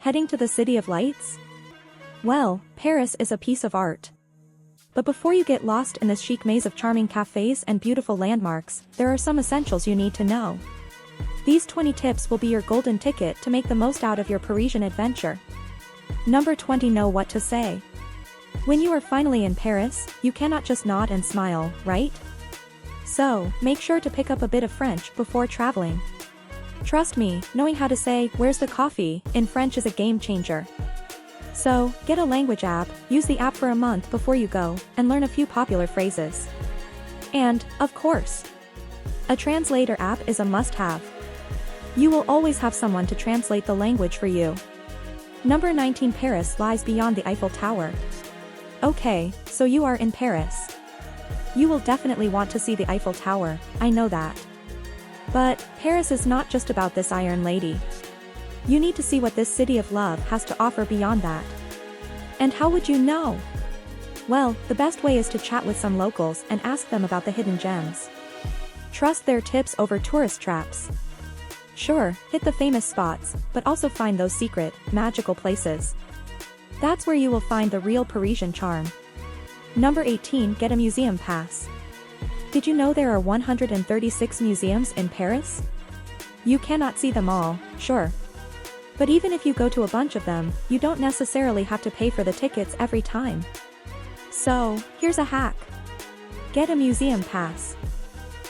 Heading to the City of Lights? Well, Paris is a piece of art. But before you get lost in this chic maze of charming cafes and beautiful landmarks, there are some essentials you need to know. These 20 tips will be your golden ticket to make the most out of your Parisian adventure. Number 20. Know what to say. When you are finally in Paris, you cannot just nod and smile, right? So, make sure to pick up a bit of French before traveling. Trust me, knowing how to say, "Where's the coffee?" in French is a game changer. So, get a language app, use the app for a month before you go, and learn a few popular phrases. And, of course, a translator app is a must-have. You will always have someone to translate the language for you. Number 19. Paris lies beyond the Eiffel Tower. Okay, so you are in Paris. You will definitely want to see the Eiffel Tower, I know that. But, Paris is not just about this Iron Lady. You need to see what this city of love has to offer beyond that. And how would you know? Well, the best way is to chat with some locals and ask them about the hidden gems. Trust their tips over tourist traps. Sure, hit the famous spots, but also find those secret, magical places. That's where you will find the real Parisian charm. Number 18. Get a museum pass. Did you know there are 136 museums in Paris? You cannot see them all, sure. But even if you go to a bunch of them, you don't necessarily have to pay for the tickets every time. So, here's a hack. Get a museum pass.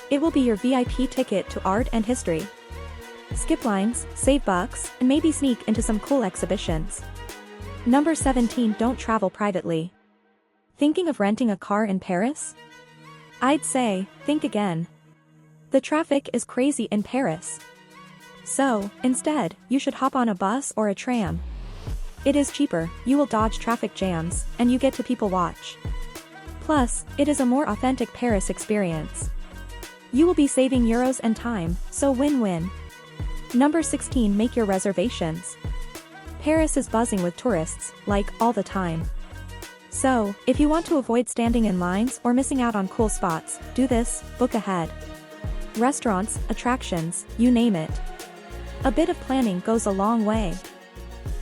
It will be your VIP ticket to art and history. Skip lines, save bucks, and maybe sneak into some cool exhibitions. Number 17. Don't travel privately. Thinking of renting a car in Paris? I'd say, think again. The traffic is crazy in Paris. So, instead, you should hop on a bus or a tram. It is cheaper, you will dodge traffic jams, and you get to people watch. Plus, it is a more authentic Paris experience. You will be saving euros and time, so win-win. Number 16. Make your reservations. Paris is buzzing with tourists, like, all the time. So, if you want to avoid standing in lines or missing out on cool spots, do this, book ahead. Restaurants, attractions, you name it. A bit of planning goes a long way.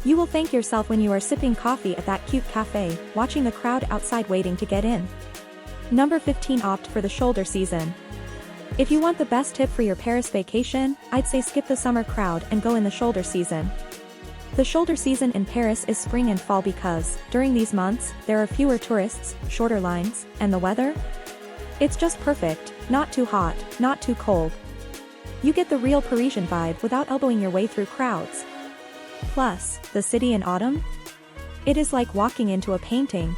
You will thank yourself when you are sipping coffee at that cute cafe, watching the crowd outside waiting to get in. Number 15. Opt for the shoulder season. If you want the best tip for your Paris vacation, I'd say skip the summer crowd and go in the shoulder season. The shoulder season in Paris is spring and fall because, during these months, there are fewer tourists, shorter lines, and the weather? It's just perfect, not too hot, not too cold. You get the real Parisian vibe without elbowing your way through crowds. Plus, the city in autumn? It is like walking into a painting.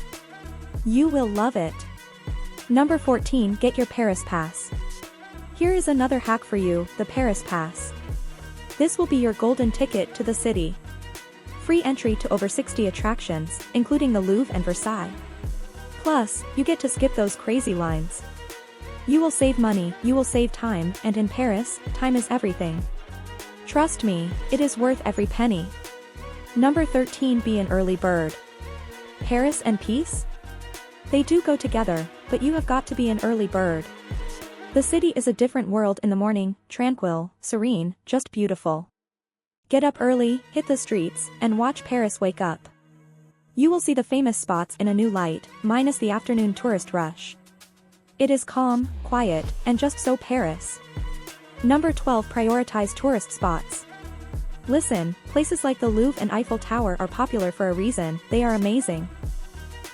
You will love it. Number 14. Get your Paris pass. Here is another hack for you, the Paris pass. This will be your golden ticket to the city. Free entry to over 60 attractions, including the Louvre and Versailles. Plus, you get to skip those crazy lines. You will save money, you will save time, and in Paris, time is everything. Trust me, it is worth every penny. Number 13. Be an early bird. Paris and peace? They do go together, but you have got to be an early bird. The city is a different world in the morning, tranquil, serene, just beautiful. Get up early, hit the streets, and watch Paris wake up. You will see the famous spots in a new light, minus the afternoon tourist rush. It is calm, quiet, and just so Paris. Number 12. Prioritize tourist spots. Listen, places like the Louvre and Eiffel Tower are popular for a reason, they are amazing.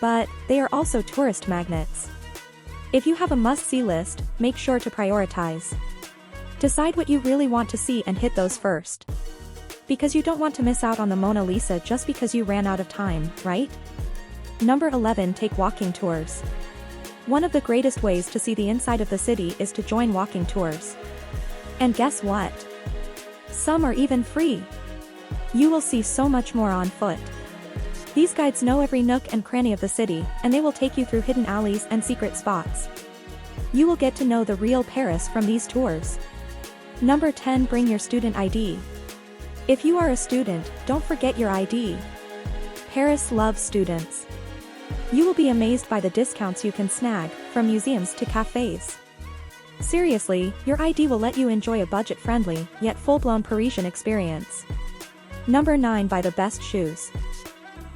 But, they are also tourist magnets. If you have a must-see list, make sure to prioritize. Decide what you really want to see and hit those first. Because you don't want to miss out on the Mona Lisa just because you ran out of time, right? Number 11. Take walking tours. One of the greatest ways to see the inside of the city is to join walking tours. And guess what? Some are even free. You will see so much more on foot. These guides know every nook and cranny of the city, and they will take you through hidden alleys and secret spots. You will get to know the real Paris from these tours. Number 10. Bring your student ID. If you are a student, don't forget your ID. Paris loves students. You will be amazed by the discounts you can snag, from museums to cafes. Seriously, your ID will let you enjoy a budget-friendly, yet full-blown Parisian experience. Number 9. Buy the best shoes.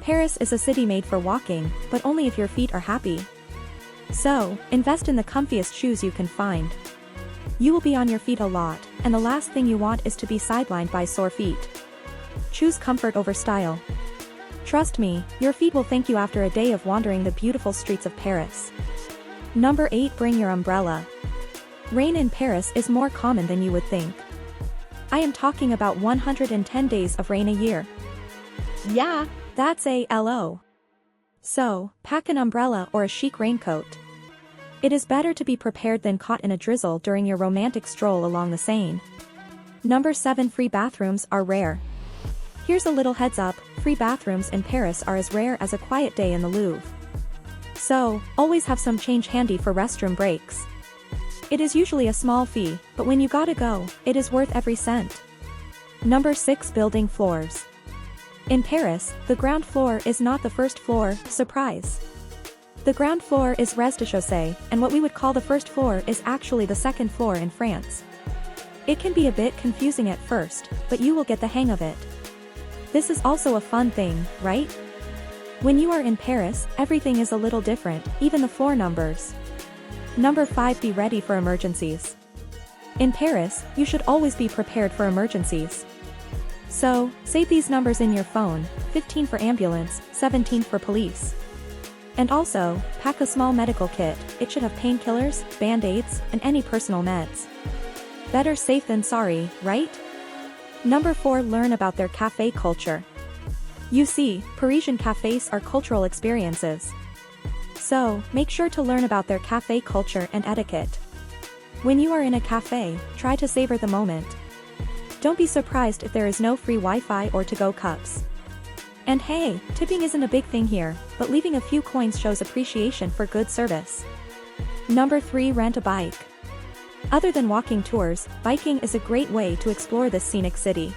Paris is a city made for walking, but only if your feet are happy. So, invest in the comfiest shoes you can find. You will be on your feet a lot, and the last thing you want is to be sidelined by sore feet. Choose comfort over style. Trust me, your feet will thank you after a day of wandering the beautiful streets of Paris. Number 8. Bring your umbrella. Rain in Paris is more common than you would think. I am talking about 110 days of rain a year. Yeah, that's a LO. So, pack an umbrella or a chic raincoat. It is better to be prepared than caught in a drizzle during your romantic stroll along the Seine. Number 7. Free bathrooms are rare. Here's a little heads up, free bathrooms in Paris are as rare as a quiet day in the Louvre. So, always have some change handy for restroom breaks. It is usually a small fee, but when you gotta go, it is worth every cent. Number 6. Building floors. In Paris, the ground floor is not the first floor, surprise. The ground floor is rez-de-chaussée, and what we would call the first floor is actually the second floor in France. It can be a bit confusing at first, but you will get the hang of it. This is also a fun thing, right? When you are in Paris, everything is a little different, even the floor numbers. Number 5. Be ready for emergencies. In Paris, you should always be prepared for emergencies. So, save these numbers in your phone, 15 for ambulance, 17 for police. And also, pack a small medical kit, it should have painkillers, band-aids, and any personal meds. Better safe than sorry, right? Number 4. Learn about their café culture. You see, Parisian cafes are cultural experiences. So, make sure to learn about their café culture and etiquette. When you are in a cafe, try to savor the moment. Don't be surprised if there is no free Wi-Fi or to-go cups. And hey, tipping isn't a big thing here, but leaving a few coins shows appreciation for good service. Number 3. Rent a bike. Other than walking tours, biking is a great way to explore this scenic city.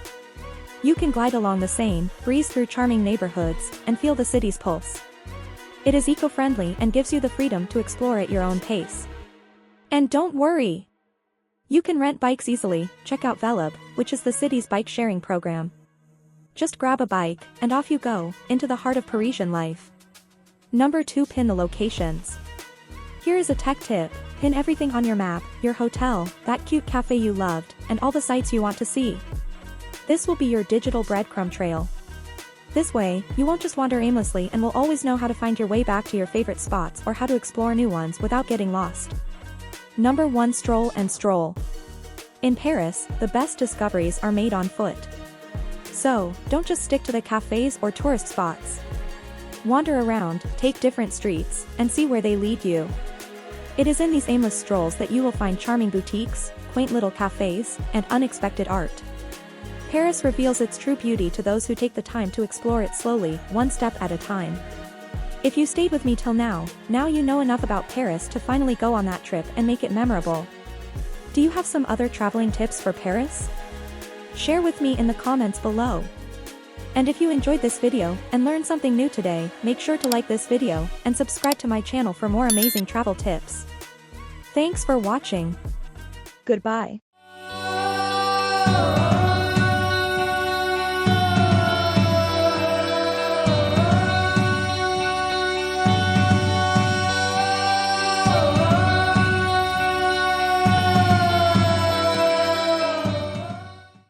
You can glide along the Seine, breeze through charming neighborhoods, and feel the city's pulse. It is eco-friendly and gives you the freedom to explore at your own pace. And don't worry! You can rent bikes easily. Check out Velib, which is the city's bike-sharing program. Just grab a bike, and off you go, into the heart of Parisian life. Number 2. Pin the locations. Here is a tech tip, pin everything on your map, your hotel, that cute cafe you loved, and all the sites you want to see. This will be your digital breadcrumb trail. This way, you won't just wander aimlessly and will always know how to find your way back to your favorite spots or how to explore new ones without getting lost. Number 1. Stroll and stroll. In Paris, the best discoveries are made on foot. So, don't just stick to the cafes or tourist spots. Wander around, take different streets, and see where they lead you. It is in these aimless strolls that you will find charming boutiques, quaint little cafes, and unexpected art. Paris reveals its true beauty to those who take the time to explore it slowly, one step at a time. If you stayed with me till now you know enough about Paris to finally go on that trip and make it memorable. Do you have some other traveling tips for Paris? Share with me in the comments below. And if you enjoyed this video and learned something new today, make sure to like this video and subscribe to my channel for more amazing travel tips. Thanks for watching. Goodbye.